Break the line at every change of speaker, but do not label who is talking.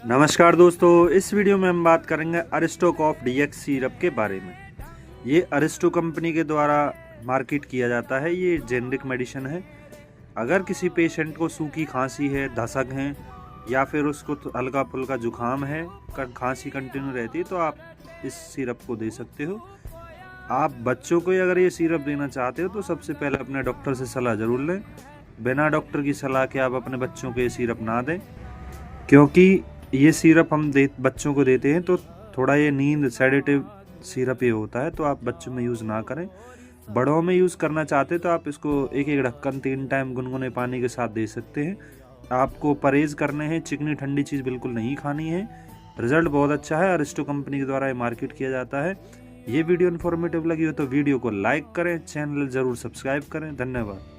नमस्कार दोस्तों, इस वीडियो में हम बात करेंगे अरिस्टो कॉफ डीएक्स सिरप के बारे में। ये अरिस्टो कंपनी के द्वारा मार्केट किया जाता है। ये जेनरिक मेडिसिन है। अगर किसी पेशेंट को सूखी खांसी है, धसक है या फिर उसको हल्का फुल्का जुकाम है, खांसी कंटिन्यू रहती है, तो आप इस सिरप को दे सकते हो। आप बच्चों को अगर ये सिरप देना चाहते हो तो सबसे पहले अपने डॉक्टर से सलाह ज़रूर लें। बिना डॉक्टर की सलाह के आप अपने बच्चों को ये सिरप ना दें, क्योंकि ये सिरप हम बच्चों को देते हैं तो थोड़ा ये नींद सेडेटिव सिरप ये होता है, तो आप बच्चों में यूज़ ना करें। बड़ों में यूज़ करना चाहते तो आप इसको एक एक ढक्कन 3 टाइम गुनगुने पानी के साथ दे सकते हैं। आपको परहेज़ करने हैं, चिकनी ठंडी चीज़ बिल्कुल नहीं खानी है। रिज़ल्ट बहुत अच्छा है। अरिस्टो कंपनी के द्वारा ये मार्केट किया जाता है। ये वीडियो इन्फॉर्मेटिव लगी हो तो वीडियो को लाइक करें, चैनल ज़रूर सब्सक्राइब करें। धन्यवाद।